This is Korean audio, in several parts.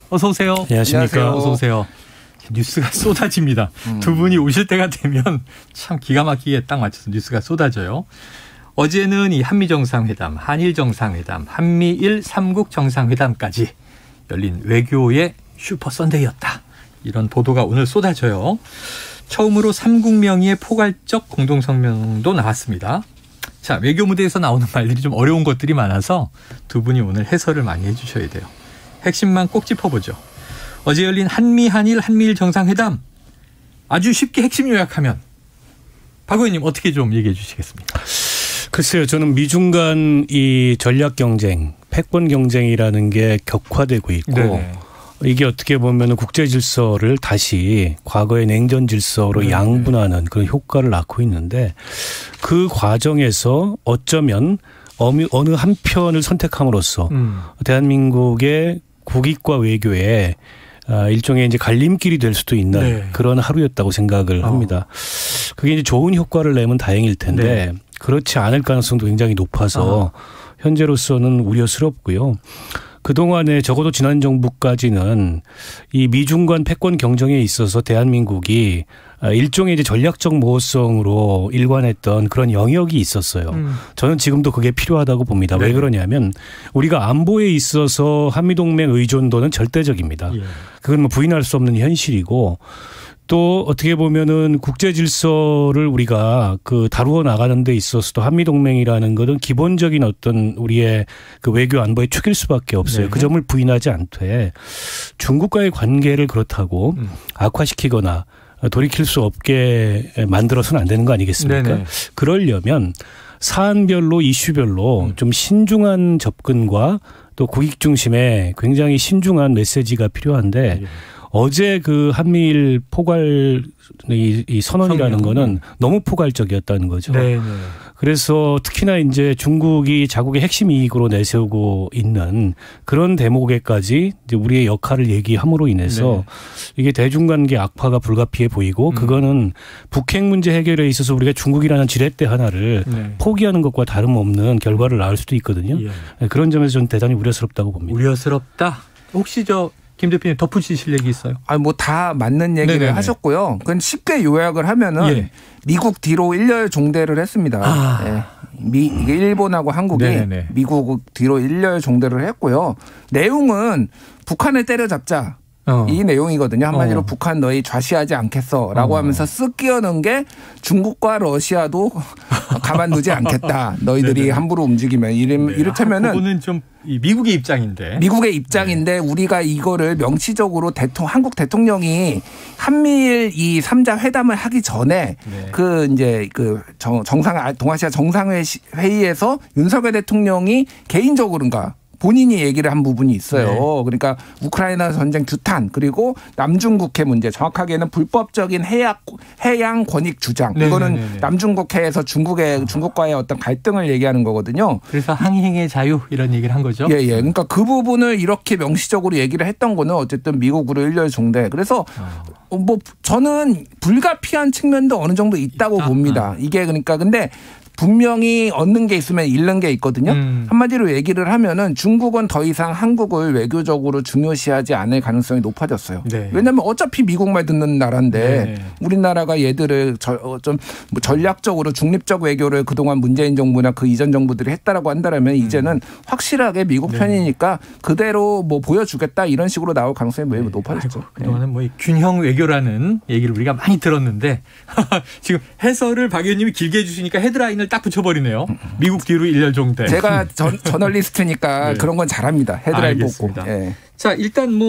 어서 오세요. 안녕하십니까. 어서 오세요. 뉴스가 쏟아집니다. 두 분이 오실 때가 되면 참 기가 막히게 딱 맞춰서 뉴스가 쏟아져요. 어제는 이 한미정상회담, 한일정상회담, 한미일 3국 정상회담까지 열린 외교의 슈퍼 선데이였다. 이런 보도가 오늘 쏟아져요. 처음으로 3국 명의의 포괄적 공동성명도 나왔습니다. 자, 외교 무대에서 나오는 말들이 좀 어려운 것들이 많아서 두 분이 오늘 해설을 많이 해 주셔야 돼요. 핵심만 꼭 짚어보죠. 어제 열린 한미, 한일, 한미일 정상회담 아주 쉽게 핵심 요약하면 박 의원님 어떻게 좀 얘기해 주시겠습니까? 글쎄요. 저는 미중 간 이 전략 경쟁, 패권 경쟁이라는 게 격화되고 있고 네네. 이게 어떻게 보면 국제 질서를 다시 과거의 냉전 질서로 양분하는 그런 효과를 낳고 있는데 그 과정에서 어쩌면 어느 한 편을 선택함으로써 대한민국의 국익과 외교에 일종의 이제 갈림길이 될 수도 있는 네. 그런 하루였다고 생각을 합니다. 그게 이제 좋은 효과를 내면 다행일 텐데 네. 그렇지 않을 가능성도 굉장히 높아서 현재로서는 우려스럽고요. 그동안에 적어도 지난 정부까지는 이 미중 간 패권 경쟁에 있어서 대한민국이 일종의 이제 전략적 모호성으로 일관했던 그런 영역이 있었어요. 저는 지금도 그게 필요하다고 봅니다. 네. 왜 그러냐면 우리가 안보에 있어서 한미동맹 의존도는 절대적입니다. 예. 그건 뭐 부인할 수 없는 현실이고 또 어떻게 보면은 국제 질서를 우리가 그 다루어 나가는 데 있어서도 한미동맹이라는 것은 기본적인 어떤 우리의 그 외교 안보의 축일 수밖에 없어요. 네. 그 점을 부인하지 않되 중국과의 관계를 그렇다고 악화시키거나 돌이킬 수 없게 만들어서는 안 되는 거 아니겠습니까? 네네. 그러려면 사안별로 이슈별로 좀 신중한 접근과 또 국익 중심의 굉장히 신중한 메시지가 필요한데 어제 그 한미일 포괄 이 선언이라는 거는 너무 포괄적이었다는 거죠. 네네. 그래서 특히나 이제 중국이 자국의 핵심 이익으로 내세우고 있는 그런 대목에까지 이제 우리의 역할을 얘기함으로 인해서 이게 대중관계 악화가 불가피해 보이고 그거는 북핵 문제 해결에 있어서 우리가 중국이라는 지렛대 하나를 포기하는 것과 다름없는 결과를 낳을 수도 있거든요. 그런 점에서 저는 대단히 우려스럽다고 봅니다. 우려스럽다? 혹시 김 대표님 덧붙이실 얘기 있어요? 뭐 다 맞는 얘기를 네네네. 하셨고요. 그건 쉽게 요약을 하면은 미국 뒤로 일렬 종대를 했습니다. 이게 일본하고 한국이 네네네. 미국 뒤로 일렬 종대를 했고요. 내용은 북한을 때려잡자. 이 내용이거든요. 한마디로 북한 너희 좌시하지 않겠어라고 하면서 쓱 끼워넣은 게 중국과 러시아도 가만두지 않겠다. 너희들이 함부로 움직이면 이를테면은 그거는 좀 미국의 입장인데. 미국의 입장인데 우리가 이거를 명시적으로 한국 대통령이 한미일 이 3자 회담을 하기 전에 동아시아 정상회의에서 윤석열 대통령이 개인적으로인가 본인이 얘기를 한 부분이 있어요. 그러니까 우크라이나 전쟁 규탄 그리고 남중국해 문제 정확하게는 불법적인 해양 권익 주장 이거는 남중국해에서 중국과의 어떤 갈등을 얘기하는 거거든요. 그래서 항행의 자유 이런 얘기를 한 거죠. 그러니까 그 부분을 이렇게 명시적으로 얘기를 했던 거는 어쨌든 미국으로 일렬 종대. 그래서 뭐 저는 불가피한 측면도 어느 정도 있다고 봅니다. 이게 그러니까 근데 분명히 얻는 게 있으면 잃는 게 있거든요. 한마디로 얘기를 하면은 중국은 더 이상 한국을 외교적으로 중요시하지 않을 가능성이 높아졌어요. 왜냐하면 어차피 미국말 듣는 나라인데 우리나라가 얘들을 좀 전략적으로 중립적 외교를 그동안 문재인 정부나 그 이전 정부들이 했다라고 한다면 이제는 확실하게 미국 편이니까 그대로 뭐 보여주겠다 이런 식으로 나올 가능성이 매우 높아졌죠. 그동안은 뭐 균형 외교라는 얘기를 우리가 많이 들었는데 지금 해설을 박 의원님이 길게 해주시니까 헤드라인을 딱 붙여버리네요. 미국 뒤로 일렬 종대. 제가 저널리스트니까 그런 건 잘합니다. 헤드라인 뽑고. 자, 일단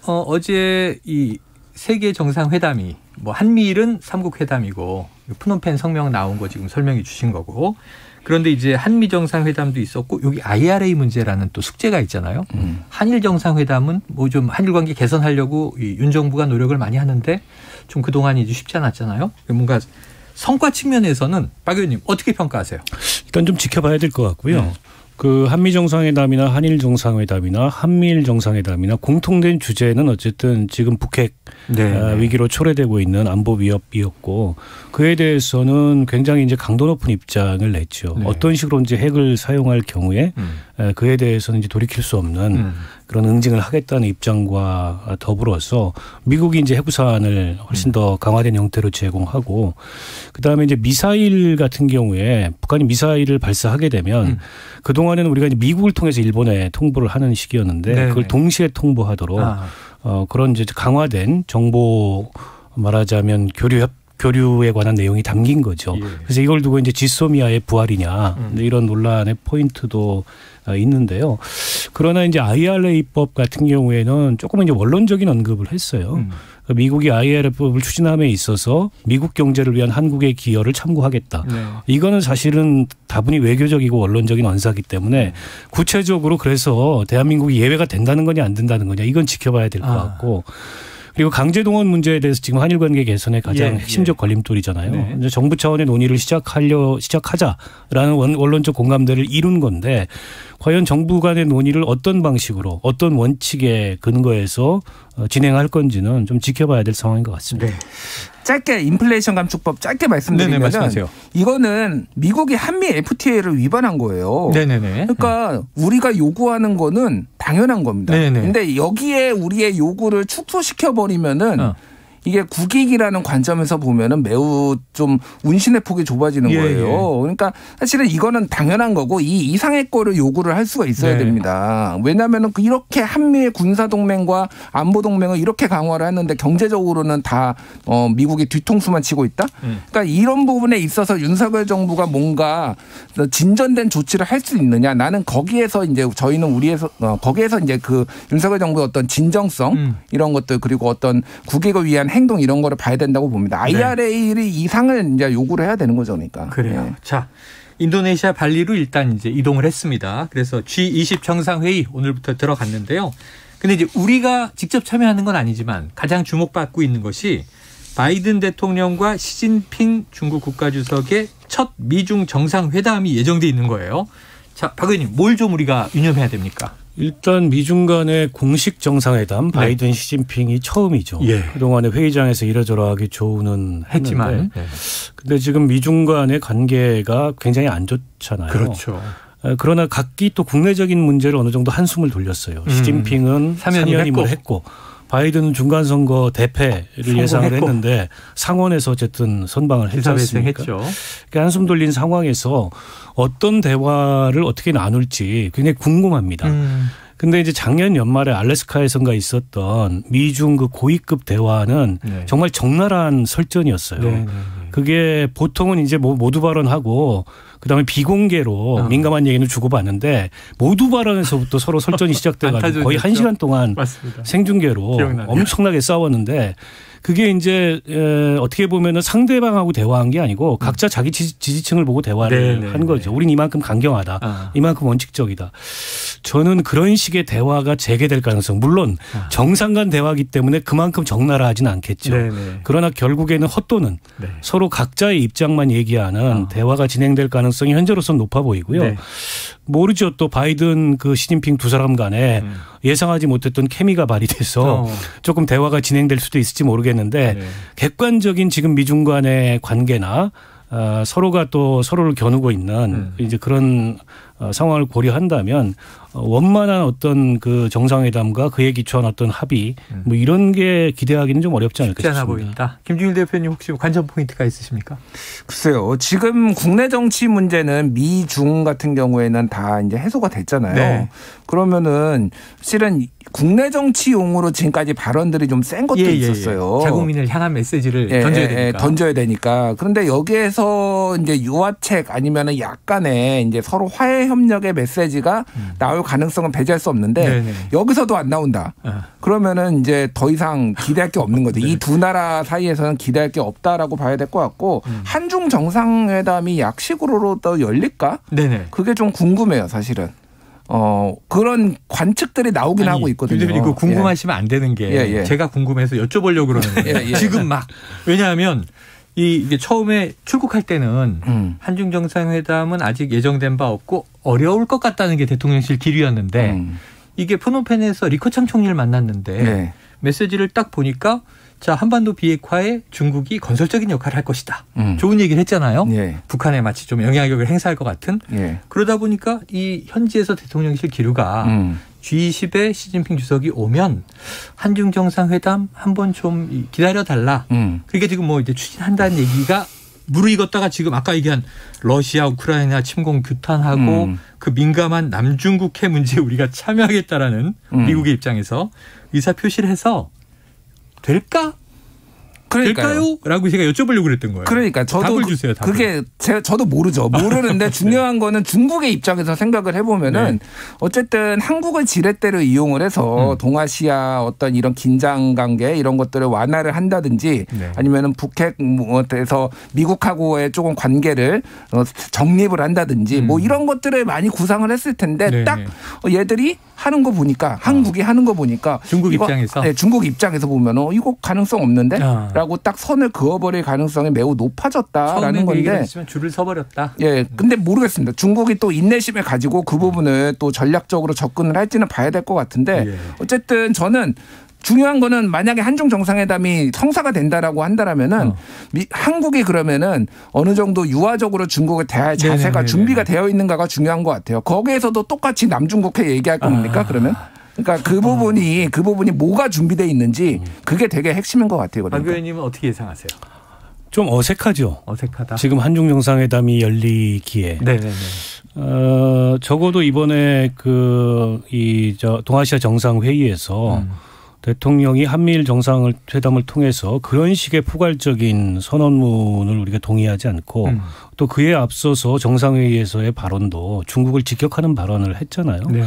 어제 이 세계 정상회담이 한미일은 3국 회담이고 프놈펜 성명 나온 거 지금 설명해 주신 거고 그런데 이제 한미 정상회담도 있었고 여기 IRA 문제라는 또 숙제가 있잖아요. 한일 정상회담은 좀 한일 관계 개선하려고 윤 정부가 노력을 많이 하는데 좀 그동안 이제 쉽지 않았잖아요. 뭔가 성과 측면에서는 박 의원님 어떻게 평가하세요? 일단 좀 지켜봐야 될 것 같고요. 그 한미 정상회담이나 한일 정상회담이나 한미일 정상회담이나 공통된 주제는 어쨌든 지금 북핵 위기로 초래되고 있는 안보 위협이었고 그에 대해서는 굉장히 이제 강도 높은 입장을 냈죠. 네. 어떤 식으로 이제 핵을 사용할 경우에 그에 대해서는 이제 돌이킬 수 없는 그런 응징을 하겠다는 입장과 더불어서 미국이 이제 해부산을 훨씬 더 강화된 형태로 제공하고 그다음에 이제 미사일 같은 경우에 북한이 미사일을 발사하게 되면 그동안에는 우리가 이제 미국을 통해서 일본에 통보를 하는 시기였는데 네네. 그걸 동시에 통보하도록 그런 이제 강화된 정보 말하자면 교류에 관한 내용이 담긴 거죠. 예. 그래서 이걸 두고 이제 지소미아의 부활이냐 이런 논란의 포인트도 있는데요. 그러나 이제 IRA법 같은 경우에는 조금 이제 원론적인 언급을 했어요. 미국이 IRA법을 추진함에 있어서 미국 경제를 위한 한국의 기여를 참고하겠다. 네. 이거는 사실은 다분히 외교적이고 원론적인 언사이기 때문에 구체적으로 그래서 대한민국이 예외가 된다는 거냐 안 된다는 거냐 이건 지켜봐야 될 것 같고 그리고 강제동원 문제에 대해서 지금 한일 관계 개선의 가장 핵심적 걸림돌이잖아요. 네. 이제 정부 차원의 논의를 시작하자라는 원론적 공감대를 이룬 건데 과연 정부 간의 논의를 어떤 방식으로 어떤 원칙에 근거해서 진행할 건지는 좀 지켜봐야 될 상황인 것 같습니다. 네. 짧게 인플레이션 감축법 짧게 말씀드리면 말씀하세요. 이거는 미국이 한미 FTA를 위반한 거예요. 네네네. 그러니까 우리가 요구하는 거는 당연한 겁니다. 그런데 여기에 우리의 요구를 축소시켜 버리면은 이게 국익이라는 관점에서 보면은 매우 좀 운신의 폭이 좁아지는 거예요. 그러니까 사실은 이거는 당연한 거고 이 이상의 거를 요구를 할 수가 있어야 됩니다. 왜냐하면은 이렇게 한미의 군사 동맹과 안보 동맹을 이렇게 강화를 했는데 경제적으로는 다 미국이 뒤통수만 치고 있다. 그러니까 이런 부분에 있어서 윤석열 정부가 뭔가 진전된 조치를 할 수 있느냐. 나는 거기에서 이제 저희는 거기에서 이제 그 윤석열 정부의 어떤 진정성 이런 것들 그리고 어떤 국익을 위한 행동 이런 거를 봐야 된다고 봅니다. IRA 이상을 이제 요구를 해야 되는 거죠, 그러니까. 그래요. 자, 인도네시아 발리로 일단 이제 이동을 했습니다. 그래서 G20 정상회의 오늘부터 들어갔는데요. 근데 이제 우리가 직접 참여하는 건 아니지만 가장 주목받고 있는 것이 바이든 대통령과 시진핑 중국 국가주석의 첫 미중 정상회담이 예정돼 있는 거예요. 자, 박 의원님, 뭘 좀 우리가 유념해야 됩니까? 일단 미중 간의 공식 정상회담 바이든 시진핑이 처음이죠. 그동안에 회의장에서 이러저러하게 조언은 했지만 근데 지금 미중 간의 관계가 굉장히 안 좋잖아요. 그렇죠. 그러나 각기 또 국내적인 문제를 어느 정도 한숨을 돌렸어요. 시진핑은 3연임을 했고 바이든은 중간선거 대패를 예상을 했는데 상원에서 어쨌든 선방을 했지 않습니까? 그러니까 한숨 돌린 상황에서 어떤 대화를 어떻게 나눌지 굉장히 궁금합니다. 근데 이제 작년 연말에 알래스카에선가 있었던 미중 그 고위급 대화는 정말 적나라한 설전이었어요. 그게 보통은 이제 모두 발언하고 그다음에 비공개로 민감한 얘기는 주고받는데 모두 발언에서부터 서로 설전이 시작돼가지고 거의 1시간 동안 생중계로 엄청나게 싸웠는데 그게 이제 어떻게 보면은 상대방하고 대화한 게 아니고 각자 자기 지지층을 보고 대화를 한 거죠. 우린 이만큼 강경하다. 이만큼 원칙적이다. 저는 그런 식의 대화가 재개될 가능성. 물론 정상 간 대화이기 때문에 그만큼 적나라하지는 않겠죠. 그러나 결국에는 헛도는 서로 각자의 입장만 얘기하는 대화가 진행될 가능성이 현재로서는 높아 보이고요. 모르죠. 또 바이든 그 시진핑 두 사람 간에 예상하지 못했던 케미가 발휘돼서 조금 대화가 진행될 수도 있을지 모르겠는데 객관적인 지금 미중 간의 관계나 서로가 또 서로를 겨누고 있는 이제 그런 상황을 고려한다면 원만한 어떤 그 정상회담과 그에 기초한 어떤 합의 뭐 이런 게 기대하기는 좀 어렵지 않을까 싶습니다. 보인다. 김준일 대표님 혹시 관전 포인트가 있으십니까? 글쎄요. 지금 국내 정치 문제는 미중 같은 경우에는 다 이제 해소가 됐잖아요. 그러면은 실은 국내 정치용으로 지금까지 발언들이 좀 센 것도 있었어요. 자국민을 향한 메시지를 던져야 되니까. 그런데 여기에서 이제 유화책 아니면은 약간의 이제 서로 화해 협력의 메시지가 나올 가능성은 배제할 수 없는데 여기서도 안 나온다. 그러면은 이제 더 이상 기대할 게 없는 거죠. 이 두 나라 사이에서는 기대할 게 없다라고 봐야 될 것 같고 한중 정상회담이 약식으로 또 열릴까? 그게 좀 궁금해요, 사실은. 그런 관측들이 나오긴 하고 있거든요. 이거 궁금하시면 안 되는 게 제가 궁금해서 여쭤보려고 그러는데 지금 막 왜냐하면 이게 처음에 출국할 때는 한중 정상회담은 아직 예정된 바 없고 어려울 것 같다는 게 대통령실 기류였는데 이게 프놈펜에서 리커창 총리를 만났는데 네. 메시지를 딱 보니까 자, 한반도 비핵화에 중국이 건설적인 역할을 할 것이다. 좋은 얘기를 했잖아요. 예. 북한에 마치 좀 영향력을 행사할 것 같은. 예. 그러다 보니까 이 현지에서 대통령실 기류가 G20에 시진핑 주석이 오면 한중 정상회담 한번 좀 기다려달라. 그게 지금 뭐 이제 추진한다는 얘기가 무르익었다가 지금 아까 얘기한 러시아, 우크라이나 침공 규탄하고 그 민감한 남중국 해 문제에 우리가 참여하겠다라는 미국의 입장에서 의사 표시를 해서 될까? 될까요? 라고 제가 여쭤보려고 그랬던 거예요. 그러니까 저도 답을 주세요. 답을. 그게 저도 모르는데 중요한 거는 중국의 입장에서 생각을 해보면은 어쨌든 한국을 지렛대로 이용을 해서 동아시아 어떤 이런 긴장 관계 이런 것들을 완화를 한다든지 아니면은 북핵에서 미국하고의 조금 관계를 정립을 한다든지 뭐 이런 것들을 많이 구상을 했을 텐데 딱 얘들이 하는 거 보니까 한국이 하는 거 보니까 중국 입장에서 중국 입장에서 보면은 이거 가능성 없는데? 라고 딱 선을 그어버릴 가능성이 매우 높아졌다라는 건데 줄을 서버렸다. 예, 근데 모르겠습니다. 중국이 또 인내심을 가지고 그 부분을 또 전략적으로 접근을 할지는 봐야 될 것 같은데 어쨌든 저는 중요한 거는 만약에 한중 정상회담이 성사가 된다라고 한다라면은 한국이 그러면은 어느 정도 유화적으로 중국을 대할 자세가 준비가 되어 있는가가 중요한 것 같아요. 거기에서도 똑같이 남중국해 얘기할 겁니까 그러면? 그러니까 그 부분이 뭐가 준비되어 있는지 그게 되게 핵심인 것 같아요. 박 의원님은 어떻게 예상하세요? 좀 어색하죠. 어색하다. 지금 한중 정상회담이 열리기에. 네네네. 적어도 이번에 동아시아 정상회의에서 대통령이 한미일 정상회담을 통해서 그런 식의 포괄적인 선언문을 우리가 동의하지 않고 또 그에 앞서서 정상회의에서의 발언도 중국을 직격하는 발언을 했잖아요. 네.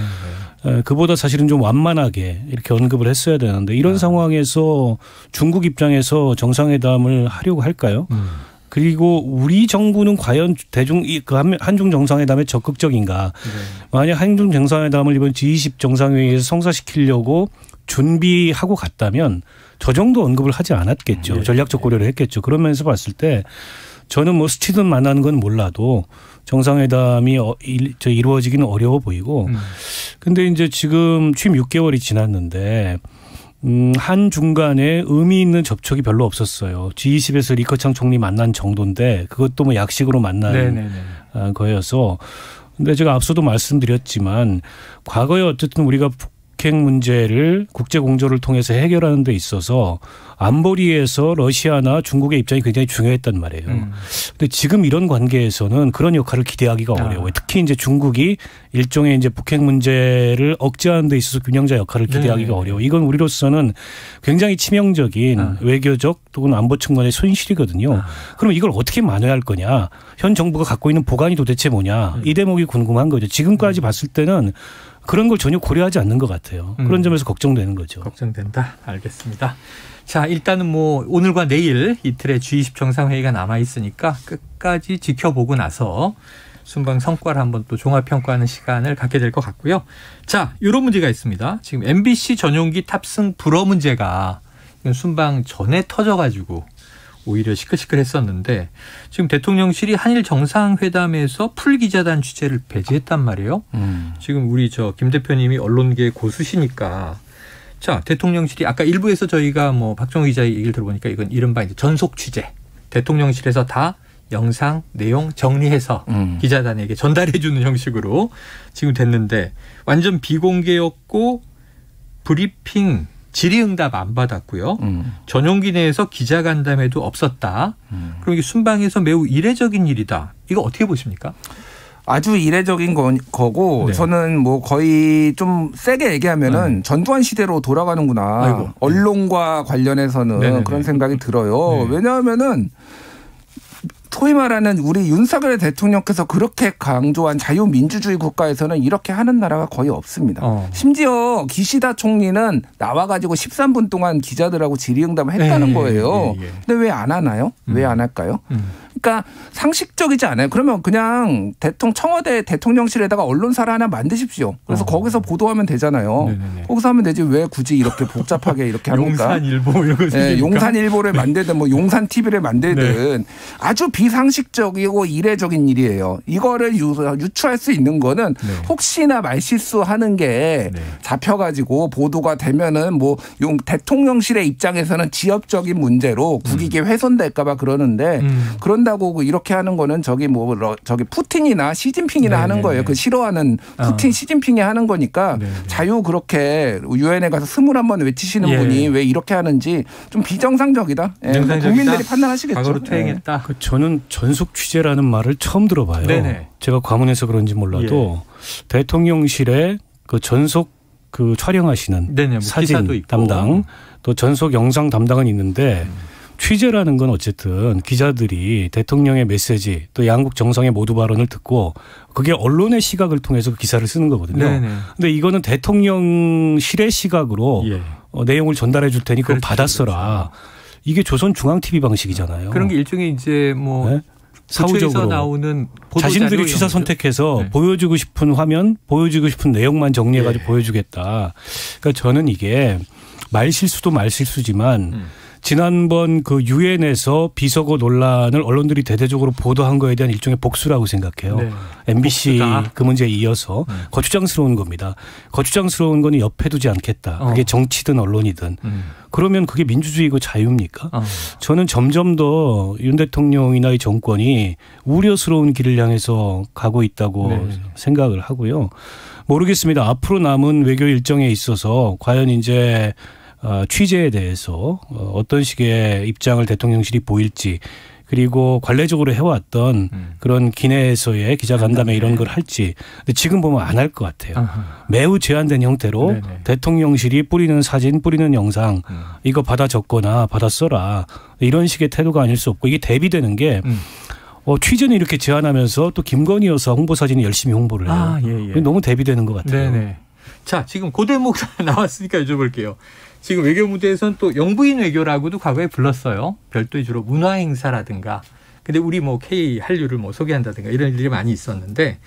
그보다 사실은 좀 완만하게 이렇게 언급을 했어야 되는데 이런 상황에서 중국 입장에서 정상회담을 하려고 할까요? 그리고 우리 정부는 과연 한중 정상회담에 적극적인가? 만약 한중 정상회담을 이번 G20 정상회의에서 성사시키려고 준비하고 갔다면 저 정도 언급을 하지 않았겠죠. 전략적 고려를 했겠죠. 그런 면에서 봤을 때 저는 뭐 스티든 만나는 건 몰라도 정상회담이 이루어지기는 어려워 보이고 근데 이제 지금 취임 6개월이 지났는데 한중 간에 의미 있는 접촉이 별로 없었어요. G20에서 리커창 총리 만난 정도인데 그것도 뭐 약식으로 만난 거여서 근데 제가 앞서도 말씀드렸지만 과거에 어쨌든 우리가 북핵 문제를 국제 공조를 통해서 해결하는 데 있어서 안보리에서 러시아나 중국의 입장이 굉장히 중요했단 말이에요. 근데 지금 이런 관계에서는 그런 역할을 기대하기가 어려워요. 특히 이제 중국이 일종의 이제 북핵 문제를 억제하는 데 있어서 균형자 역할을 기대하기가 어려워. 이건 우리로서는 굉장히 치명적인 외교적 또는 안보 측면의 손실이거든요. 그럼 이걸 어떻게 만회할 거냐? 현 정부가 갖고 있는 보관이 도대체 뭐냐? 이 대목이 궁금한 거죠. 지금까지 봤을 때는 그런 걸 전혀 고려하지 않는 것 같아요. 그런 점에서 걱정되는 거죠. 걱정된다. 알겠습니다. 자, 일단은 뭐 오늘과 내일 이틀의 G20 정상회의가 남아 있으니까 끝까지 지켜보고 나서 순방 성과를 한번 또 종합평가하는 시간을 갖게 될 것 같고요. 자, 이런 문제가 있습니다. 지금 MBC 전용기 탑승 불허 문제가 순방 전에 터져가지고 오히려 시끌시끌했었는데 지금 대통령실이 한일 정상회담에서 풀기자단 취재를 배제했단 말이에요. 지금 우리 김 대표님이 언론계 고수시니까 자, 대통령실이 아까 일부에서 저희가 뭐 박정우 기자의 얘기를 들어보니까 이건 이른바 이제 전속 취재. 대통령실에서 다 영상 내용 정리해서 기자단에게 전달해 주는 형식으로 지금 됐는데 완전 비공개였고 브리핑 질의응답 안 받았고요. 전용기 내에서 기자간담회도 없었다. 그럼 이게 순방에서 매우 이례적인 일이다. 이거 어떻게 보십니까? 아주 이례적인 거고 저는 뭐 거의 좀 세게 얘기하면은 전두환 시대로 돌아가는구나. 언론과 관련해서는 그런 생각이 들어요. 왜냐하면은 소위 말하는 우리 윤석열 대통령께서 그렇게 강조한 자유민주주의 국가에서는 이렇게 하는 나라가 거의 없습니다. 심지어 기시다 총리는 나와가지고 13분 동안 기자들하고 질의응답을 했다는 거예요. 근데 왜 안 하나요? 왜 안 할까요? 그러니까 상식적이지 않아요. 그러면 그냥 청와대 대통령실에다가 언론사를 하나 만드십시오. 그래서 거기서 보도하면 되잖아요. 네네네. 거기서 하면 되지 왜 굳이 이렇게 복잡하게 이렇게 합니까? 용산일보 이런 거 네, 용산일보를 만들든 뭐 용산 TV를 만들든 네. 아주 비상식적이고 이례적인 일이에요. 이거를 유추할 수 있는 거는 네. 혹시나 말실수하는 게 네. 잡혀가지고 보도가 되면은 뭐 대통령실의 입장에서는 지역적인 문제로 국익이 훼손될까봐 그러는데 그런다고 이렇게 하는 거는 저기 푸틴이나 시진핑이나 하는 거예요. 그 싫어하는 푸틴 시진핑이 하는 거니까 자유 그렇게 유엔에 가서 21번 외치시는 분이 왜 이렇게 하는지 좀 비정상적이다. 국민들이 판단하시겠죠. 과거로 퇴행했다. 저는 전속 취재라는 말을 처음 들어봐요. 네네. 제가 과문해서 그런지 몰라도 대통령실에 그 전속 그 촬영하시는 네네, 뭐 사진 담당 또 전속 영상 담당은 있는데 취재라는 건 어쨌든 기자들이 대통령의 메시지 또 양국 정상의 모두 발언을 듣고 그게 언론의 시각을 통해서 그 기사를 쓰는 거거든요. 그런데 이거는 대통령실의 시각으로 내용을 전달해 줄 테니 그걸 받았어라. 이게 조선중앙TV 방식이잖아요. 그런 게 일종의 이제 뭐 사후적으로 나오는 자신들이 취사 선택해서 보여주고 싶은 화면, 보여주고 싶은 내용만 정리해가지고 보여주겠다. 그러니까 저는 이게 말실수도 말실수지만 지난번 그 유엔에서 비서고 논란을 언론들이 대대적으로 보도한 거에 대한 일종의 복수라고 생각해요. 네. MBC 복수다. 그 문제에 이어서 거추장스러운 겁니다. 거추장스러운 거는 옆에 두지 않겠다. 그게 정치든 언론이든. 그러면 그게 민주주의고 자유입니까? 저는 점점 더 윤 대통령이나 이 정권이 우려스러운 길을 향해서 가고 있다고 생각을 하고요. 모르겠습니다. 앞으로 남은 외교 일정에 있어서 과연 이제 취재에 대해서 어떤 식의 입장을 대통령실이 보일지 그리고 관례적으로 해왔던 그런 기내에서의 기자간담회 이런 걸 할지 근데 지금 보면 안 할 것 같아요. 매우 제한된 형태로 대통령실이 뿌리는 사진 뿌리는 영상 이거 받아 적거나 받아 써라 이런 식의 태도가 아닐 수 없고 이게 대비되는 게 취재는 이렇게 제한하면서 또 김건희 여사 홍보사진이 열심히 홍보를 해요. 너무 대비되는 것 같아요. 네네. 자, 지금 그 대목 나왔으니까 여쭤볼게요. 지금 외교 무대에서는 또 영부인 외교라고도 과거에 불렀어요. 별도의 주로 문화 행사라든가. 근데 우리 뭐 K 한류를 뭐 소개한다든가 이런 일들이 많이 있었는데,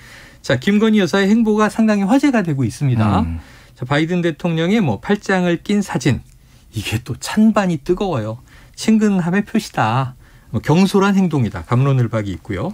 자, 김건희 여사의 행보가 상당히 화제가 되고 있습니다. 자, 바이든 대통령의 뭐 팔짱을 낀 사진, 이게 또 찬반이 뜨거워요. 친근함의 표시다. 뭐 경솔한 행동이다. 갑론을박이 있고요.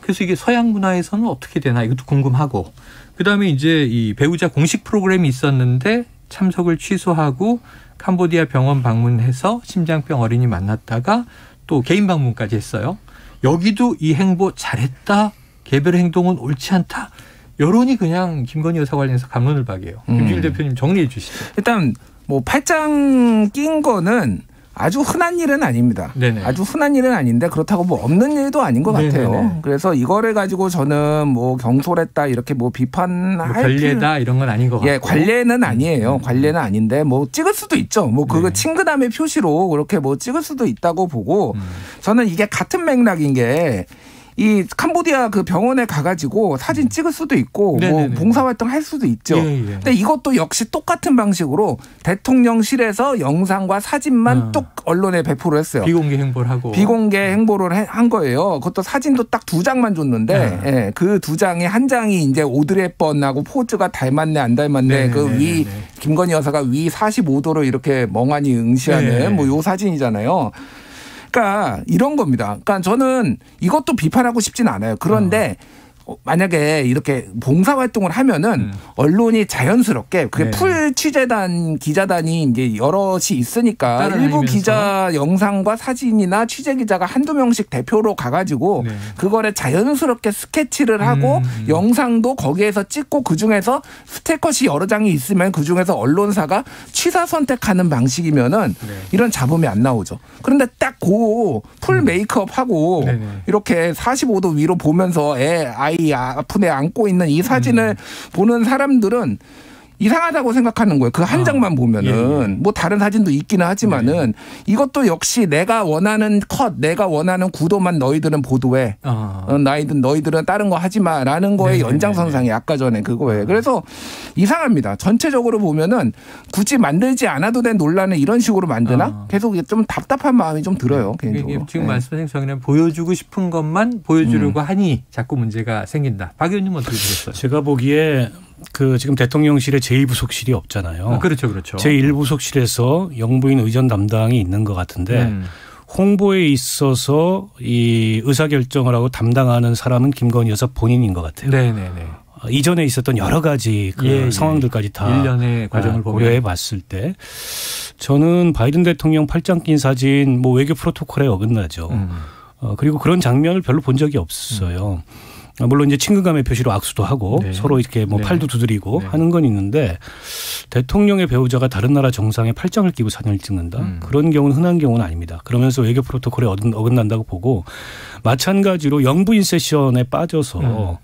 그래서 이게 서양 문화에서는 어떻게 되나 이것도 궁금하고, 그다음에 이제 이 배우자 공식 프로그램이 있었는데 참석을 취소하고 캄보디아 병원 방문해서 심장병 어린이 만났다가 또 개인 방문까지 했어요. 여기도 이 행보 잘했다. 개별 행동은 옳지 않다. 여론이 그냥 김건희 여사 관련해서 갑론을박이에요. 김주일 대표님 정리해 주시죠. 일단 뭐 팔짱 낀 거는 아주 흔한 일은 아닙니다. 네네. 아주 흔한 일은 아닌데 그렇다고 뭐 없는 일도 아닌 것 같아요. 네네. 그래서 이거를 가지고 저는 뭐 경솔했다 이렇게 뭐 비판할 뭐 관례다 이런 건 아닌 것 같고. 예, 관례는 아니에요. 관례는 아닌데 뭐 찍을 수도 있죠. 뭐 그거 친근함의 표시로 그렇게 뭐 찍을 수도 있다고 보고 저는 이게 같은 맥락인 게 이 캄보디아 그 병원에 가가지고 사진 찍을 수도 있고 뭐 봉사활동 할 수도 있죠. 근데 이것도 역시 똑같은 방식으로 대통령실에서 영상과 사진만 뚝 언론에 배포를 했어요. 비공개 행보를 하고. 비공개 행보를 한 거예요. 그것도 사진도 딱 2장만 줬는데 그 2장에 한 장이 이제 오드리 헵번하고 포즈가 닮았네 안 닮았네. 그 위 김건희 여사가 위 45도로 이렇게 멍하니 응시하는 뭐 요 사진이잖아요. 그러니까 이런 겁니다. 그러니까 저는 이것도 비판하고 싶진 않아요. 그런데 만약에 이렇게 봉사활동을 하면은 언론이 자연스럽게 그게 풀 취재단 기자단이 이제 여럿이 있으니까 일부 기자 영상과 사진이나 취재 기자가 한두 명씩 대표로 가가지고 그거를 자연스럽게 스케치를 하고 영상도 거기에서 찍고 그중에서 스테컷이 여러 장이 있으면 그중에서 언론사가 취사 선택하는 방식이면은 이런 잡음이 안 나오죠. 그런데 딱 그 풀 메이크업 하고 이렇게 45도 위로 보면서 아이 아픈 애 안고 있는 이 사진을 보는 사람들은 이상하다고 생각하는 거예요. 그 한 장만 보면은 뭐 다른 사진도 있기는 하지만은 이것도 역시 내가 원하는 컷, 내가 원하는 구도만 너희들은 보도해. 너희들은 다른 거 하지 마라는 거의 연장선상이 아까 전에 그거예요. 그래서 이상합니다. 전체적으로 보면은 굳이 만들지 않아도 된 논란을 이런 식으로 만드나? 계속 좀 답답한 마음이 좀 들어요. 개인적으로. 지금 말씀하신 정의는 보여주고 싶은 것만 보여주려고 하니 자꾸 문제가 생긴다. 박 의원님 어떻게 보셨어요? 제가 보기에 지금 대통령실에 제2부속실이 없잖아요. 그렇죠. 제1부속실에서 영부인 의전 담당이 있는 것 같은데 홍보에 있어서 이 의사결정을 하고 담당하는 사람은 김건희 여사 본인인 것 같아요. 네네네. 이전에 있었던 여러 가지 상황들까지 다 일련의 과정을 고려해 봤을 때 저는 바이든 대통령 팔짱 낀 사진 뭐 외교 프로토콜에 어긋나죠. 그리고 그런 장면을 별로 본 적이 없어요. 물론 이제 친근감의 표시로 악수도 하고 서로 이렇게 뭐 팔도 두드리고 하는 건 있는데 대통령의 배우자가 다른 나라 정상에 팔짱을 끼고 사진을 찍는다. 그런 경우는 흔한 경우는 아닙니다. 그러면서 외교 프로토콜에 어긋난다고 보고 마찬가지로 영부인 세션에 빠져서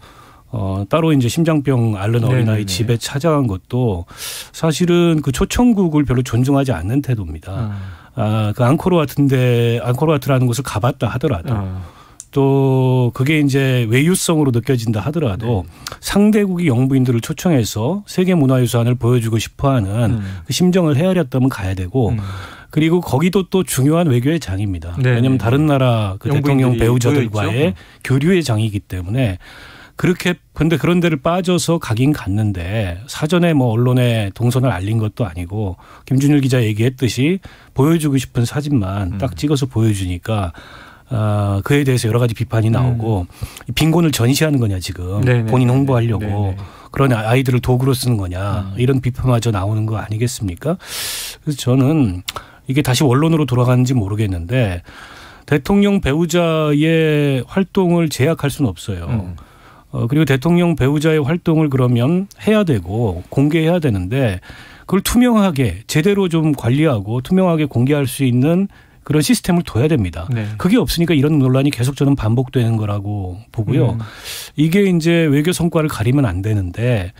따로 이제 심장병 앓는 어린아이 집에 찾아간 것도 사실은 그 초청국을 별로 존중하지 않는 태도입니다. 그 앙코르와트라는 곳을 가봤다 하더라도 또 그게 이제 외유성으로 느껴진다 하더라도 상대국이 영부인들을 초청해서 세계문화유산을 보여주고 싶어하는 그 심정을 헤아렸다면 가야 되고 그리고 거기도 또 중요한 외교의 장입니다. 왜냐하면 다른 나라 그 대통령 배우자들과의 교류의 장이기 때문에 근데 그런 데를 빠져서 가긴 갔는데 사전에 뭐 언론에 동선을 알린 것도 아니고 김준일 기자 얘기했듯이 보여주고 싶은 사진만 딱 찍어서 보여주니까 그에 대해서 여러 가지 비판이 나오고 빈곤을 전시하는 거냐 지금 본인 홍보하려고 그런 아이들을 도구로 쓰는 거냐 이런 비판마저 나오는 거 아니겠습니까? 그래서 저는 이게 다시 원론으로 돌아가는지 모르겠는데 대통령 배우자의 활동을 제약할 수는 없어요. 그리고 대통령 배우자의 활동을 그러면 해야 되고 공개해야 되는데 그걸 투명하게 제대로 좀 관리하고 투명하게 공개할 수 있는 그런 시스템을 둬야 됩니다. 그게 없으니까 이런 논란이 계속 저는 반복되는 거라고 보고요. 이게 이제 외교 성과를 가리면 안 되는데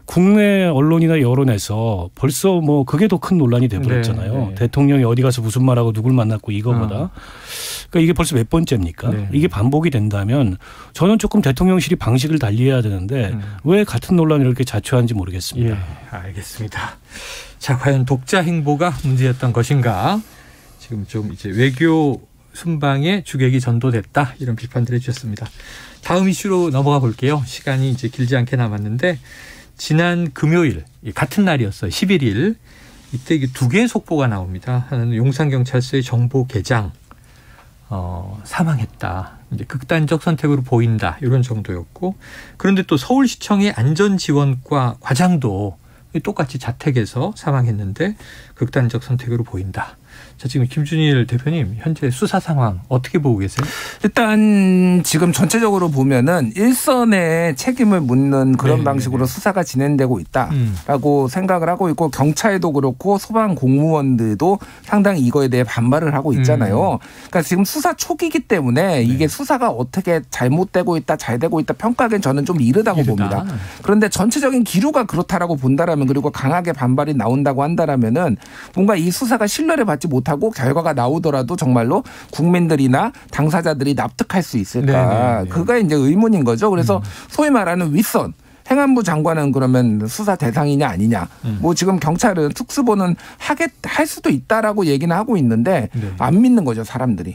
국내 언론이나 여론에서 벌써 뭐 그게 더 큰 논란이 돼버렸잖아요. 대통령이 어디 가서 무슨 말하고 누굴 만났고 이거보다. 그러니까 이게 벌써 몇 번째입니까? 이게 반복이 된다면 저는 조금 대통령실이 방식을 달리해야 되는데 왜 같은 논란을 이렇게 자초하는지 모르겠습니다. 알겠습니다. 자, 과연 독자 행보가 문제였던 것인가? 지금 좀 이제 외교 순방에 주객이 전도됐다 이런 비판들을 해주셨습니다. 다음 이슈로 넘어가 볼게요. 시간이 이제 길지 않게 남았는데 지난 금요일 같은 날이었어요. 11일 이때 두 개의 속보가 나옵니다. 하나는 용산경찰서의 정보 계장 사망했다. 이제 극단적 선택으로 보인다 이런 정도였고 그런데 또 서울시청의 안전지원과 과장도 똑같이 자택에서 사망했는데 극단적 선택으로 보인다. 자, 지금 김준일 대표님 현재 수사 상황 어떻게 보고 계세요? 일단 지금 전체적으로 보면은 일선에 책임을 묻는 그런 방식으로 수사가 진행되고 있다라고 생각을 하고 있고 경찰도 그렇고 소방 공무원들도 상당히 이거에 대해 반발을 하고 있잖아요. 그러니까 지금 수사 초기이기 때문에 이게 수사가 어떻게 잘못되고 있다, 잘 되고 있다 평가하기엔 저는 좀 이르다고 봅니다. 그런데 전체적인 기류가 그렇다라고 본다라면 그리고 강하게 반발이 나온다고 한다라면은 뭔가 이 수사가 신뢰를 받지 못하고 결과가 나오더라도 정말로 국민들이나 당사자들이 납득할 수 있을까? 그가 이제 의문인 거죠. 그래서 소위 말하는 윗선. 행안부 장관은 그러면 수사 대상이냐 아니냐. 뭐 지금 경찰은 특수보는 할 수도 있다라고 얘기는 하고 있는데 안 믿는 거죠 사람들이.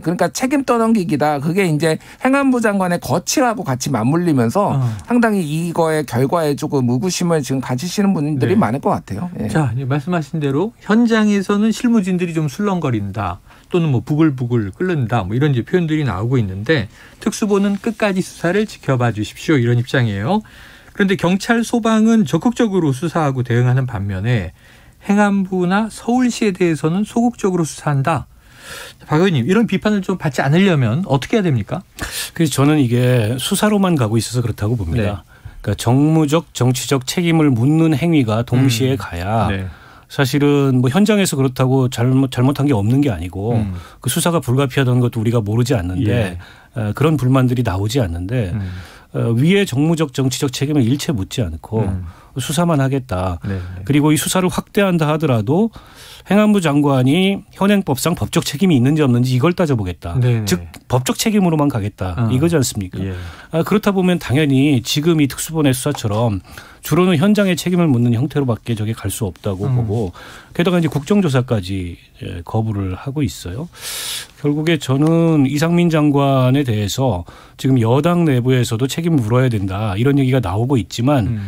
그러니까 책임 떠넘기기다. 그게 이제 행안부 장관의 거취하고 같이 맞물리면서 상당히 이거의 결과에 조금 의구심을 지금 가지시는 분들이 많을 것 같아요. 자, 말씀하신 대로 현장에서는 실무진들이 좀 술렁거린다. 또는 뭐 부글부글 끓는다. 뭐 이런 이제 표현들이 나오고 있는데 특수보는 끝까지 수사를 지켜봐 주십시오. 이런 입장이에요. 그런데 경찰 소방은 적극적으로 수사하고 대응하는 반면에 행안부나 서울시에 대해서는 소극적으로 수사한다. 박 의원님 이런 비판을 좀 받지 않으려면 어떻게 해야 됩니까? 그래서 저는 이게 수사로만 가고 있어서 그렇다고 봅니다. 그러니까 정무적 정치적 책임을 묻는 행위가 동시에 가야 사실은 뭐 현장에서 그렇다고 잘못한 게 없는 게 아니고 그 수사가 불가피하던 것도 우리가 모르지 않는데 그런 불만들이 나오지 않는데 위의 정무적 정치적 책임을 일체 묻지 않고 수사만 하겠다. 네네. 그리고 이 수사를 확대한다 하더라도 행안부 장관이 현행법상 법적 책임이 있는지 없는지 이걸 따져보겠다. 네네. 즉 법적 책임으로만 가겠다. 이거지 않습니까? 예. 그렇다 보면 당연히 지금 이 특수본의 수사처럼 주로는 현장의 책임을 묻는 형태로밖에 저게 갈 수 없다고 보고 게다가 이제 국정조사까지 거부를 하고 있어요. 결국에 저는 이상민 장관에 대해서 지금 여당 내부에서도 책임을 물어야 된다 이런 얘기가 나오고 있지만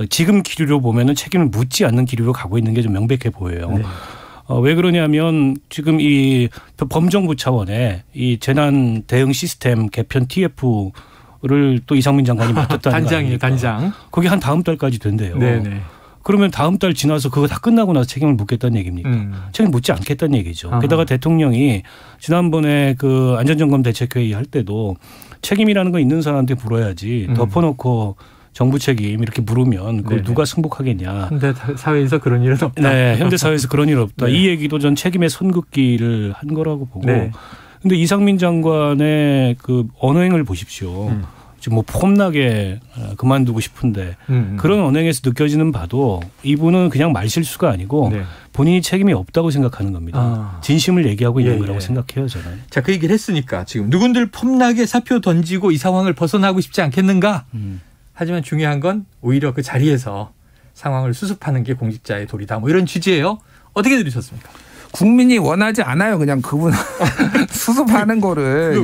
지금 기류로 보면은 책임을 묻지 않는 기류로 가고 있는 게 좀 명백해 보여요. 네. 왜 그러냐면 지금 이 범정부 차원의 이 재난 대응 시스템 개편 TF를 또 이상민 장관이 맡았다는 단장이에요, 단장. 그게 한 다음 달까지 된대요. 네네. 그러면 다음 달 지나서 그거 다 끝나고 나서 책임을 묻겠다는 얘기입니까? 책임 묻지 않겠다는 얘기죠. 게다가 대통령이 지난번에 그 안전점검 대책회의 할 때도 책임이라는 거 있는 사람한테 물어야지 덮어놓고 정부 책임 이렇게 물으면 그걸 누가 승복하겠냐. 현대 사회에서 그런 일은 없다. 네, 현대 사회에서 그런 일 없다. 네. 이 얘기도 전 책임의 선긋기를 한 거라고 보고. 네. 근데 이상민 장관의 그 언행을 보십시오. 지금 뭐 폼나게 그만두고 싶은데 그런 언행에서 느껴지는 바도 이분은 그냥 말실수가 아니고 네. 본인이 책임이 없다고 생각하는 겁니다. 진심을 얘기하고 있는 거라고 생각해요, 저는. 자, 그 얘기를 했으니까 지금 누군들 폼나게 사표 던지고 이 상황을 벗어나고 싶지 않겠는가? 하지만 중요한 건 오히려 그 자리에서 상황을 수습하는 게 공직자의 도리다. 뭐 이런 취지예요. 어떻게 들으셨습니까? 국민이 원하지 않아요. 그냥 그분 수습하는 거를.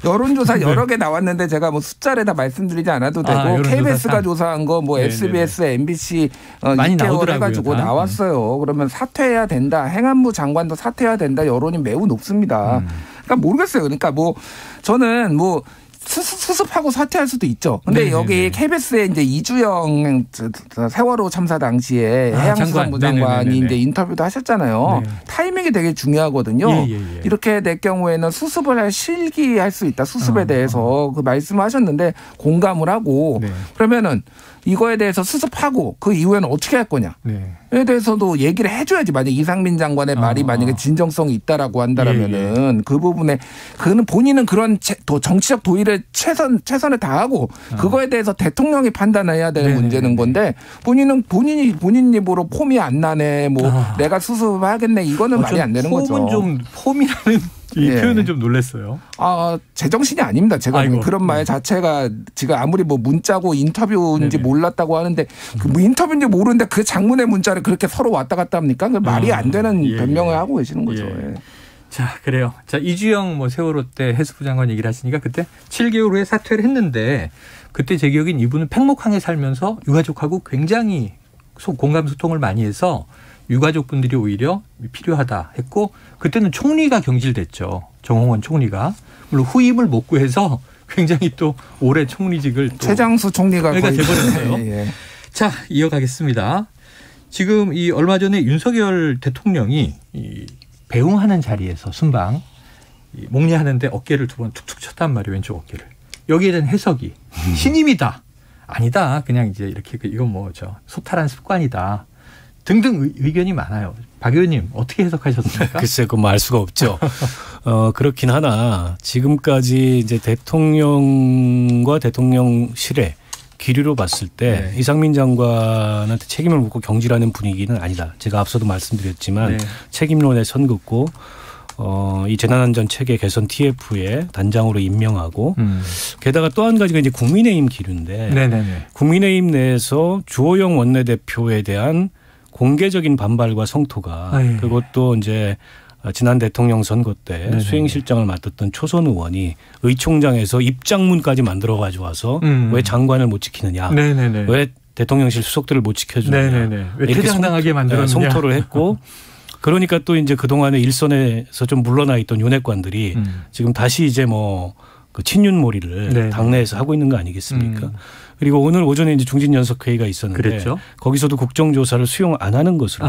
여론조사 여러 개 나왔는데 제가 뭐 숫자를 다 말씀드리지 않아도 되고 KBS가 조사한 거 뭐 SBS, MBC 많이 6개월 해가지고 나왔어요. 그러면 사퇴해야 된다. 행안부 장관도 사퇴해야 된다. 여론이 매우 높습니다. 그러니까 모르겠어요. 그러니까 뭐 저는 뭐 수습하고 사퇴할 수도 있죠. 근데 여기 KBS에 이제 이주영 세월호 참사 당시에 해양수산부 장관이 이제 인터뷰도 하셨잖아요. 네. 타이밍이 되게 중요하거든요. 이렇게 될 경우에는 수습을 할 실기할 수 있다. 수습에 대해서 그 말씀을 하셨는데 공감을 하고 그러면은 이거에 대해서 수습하고 그 이후에는 어떻게 할 거냐에 대해서도 얘기를 해줘야지. 만약 이상민 장관의 말이 만약에 진정성이 있다라고 한다라면은 그 부분에 그는 본인은 그런 정치적 도의를 최선을 다하고 그거에 대해서 대통령이 판단해야 될 문제는 건데 본인 입으로 폼이 안 나네 뭐 내가 수습하겠네 이거는 말이 안 되는 거죠. 폼은 좀 폼이라는 이 표현은 좀 놀랐어요. 제정신이 아닙니다. 제가 그런 말 자체가 지금 아무리 뭐 문자고 인터뷰인지 몰랐다고 하는데 그 인터뷰인지 모르는데 그 장문의 문자를 그렇게 서로 왔다 갔다 합니까? 그 말이 안 되는 변명을 하고 계시는 거죠. 자, 그래요. 자, 이주영 뭐 세월호 때 해수부 장관 얘기를 하시니까 그때 7개월 후에 사퇴를 했는데 그때 제 기억엔 이분은 팽목항에 살면서 유가족하고 굉장히 공감 소통을 많이 해서 유가족분들이 오히려 필요하다 했고 그때는 총리가 경질됐죠. 정홍원 총리가. 물론 후임을 못 구해서 굉장히 또 올해 총리직을 또 최장수 총리가 돼버렸어요. 자, 이어가겠습니다. 지금 이 얼마 전에 윤석열 대통령이 이 배웅하는 자리에서 순방 목례하는데 어깨를 두 번 툭툭 쳤단 말이에요. 왼쪽 어깨를. 여기에 대한 해석이 신임이다. 아니다. 그냥 이제 이렇게 이건 뭐 소탈한 습관이다. 등등 의견이 많아요. 박 의원님 어떻게 해석하셨습니까? 글쎄, 그거 알 수가 없죠. 그렇긴 하나 지금까지 이제 대통령과 대통령실의 기류로 봤을 때 이상민 장관한테 책임을 묻고 경질하는 분위기는 아니다. 제가 앞서도 말씀드렸지만 책임론에 선 긋고 이 재난안전 체계 개선 TF에 단장으로 임명하고 게다가 또 한 가지가 이제 국민의힘 기류인데 국민의힘 내에서 주호영 원내대표에 대한 공개적인 반발과 성토가 그것도 이제 지난 대통령 선거 때 수행실장을 맡았던 초선 의원이 의총장에서 입장문까지 만들어 가지고 와서 왜 장관을 못 지키느냐, 왜 대통령실 수석들을 못 지켜주느냐, 왜 퇴장당하게 만들었느냐, 성토를 했고. 그러니까 또 이제 그동안에 일선에서 좀 물러나 있던 윤핵관들이 지금 다시 이제 뭐 그 친윤몰이를 당내에서 하고 있는 거 아니겠습니까? 그리고 오늘 오전에 이제 중진연석회의가 있었는데 그랬죠? 거기서도 국정조사를 수용 안 하는 것으로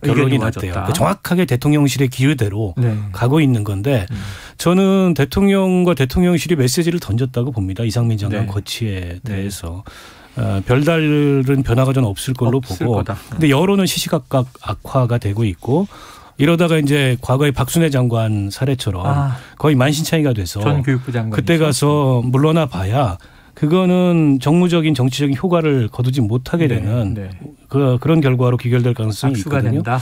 결론이 났대요. 정확하게 대통령실의 기류대로 가고 있는 건데 저는 대통령과 대통령실이 메시지를 던졌다고 봅니다. 이상민 장관 거취에 대해서. 별다른 변화가 전 없을 걸로 보고. 근데 여론은 시시각각 악화가 되고 있고 이러다가 이제 과거의 박순애 장관 사례처럼 거의 만신창이가 돼서 전 교육부 장관 그때 가서 물러나 봐야 그거는 정무적인 정치적인 효과를 거두지 못하게 되는 네. 그런 결과로 귀결될 가능성이 악수가 있거든요. 된다.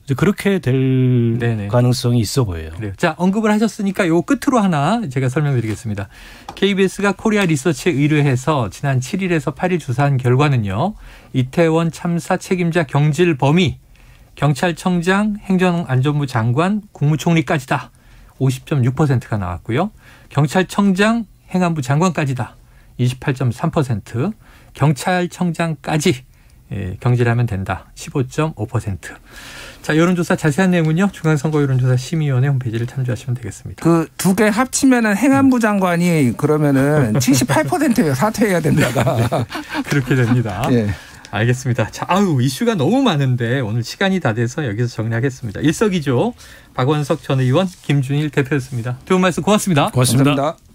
이제 그렇게 될 네네. 가능성이 있어 보여요. 그래요. 자, 언급을 하셨으니까 요 끝으로 하나 제가 설명드리겠습니다. KBS가 코리아 리서치에 의뢰해서 지난 7일에서 8일 조사한 결과는요. 이태원 참사 책임자 경질 범위, 경찰청장, 행정안전부 장관, 국무총리까지다. 50.6%가 나왔고요. 경찰청장, 행안부 장관까지다. 28.3%. 경찰청장까지 경질하면 된다. 15.5%. 자, 여론조사 자세한 내용은요. 중앙선거여론조사 심의위원회 홈페이지를 참조하시면 되겠습니다. 그 두 개 합치면은 행안부 장관이 그러면은 78%예요. 사퇴해야 된다가. 네, 그렇게 됩니다. 예. 알겠습니다. 자, 이슈가 너무 많은데 오늘 시간이 다 돼서 여기서 정리하겠습니다. 일석이조 박원석 전 의원, 김준일 대표였습니다. 두 분 말씀 고맙습니다. 고맙습니다. 감사합니다.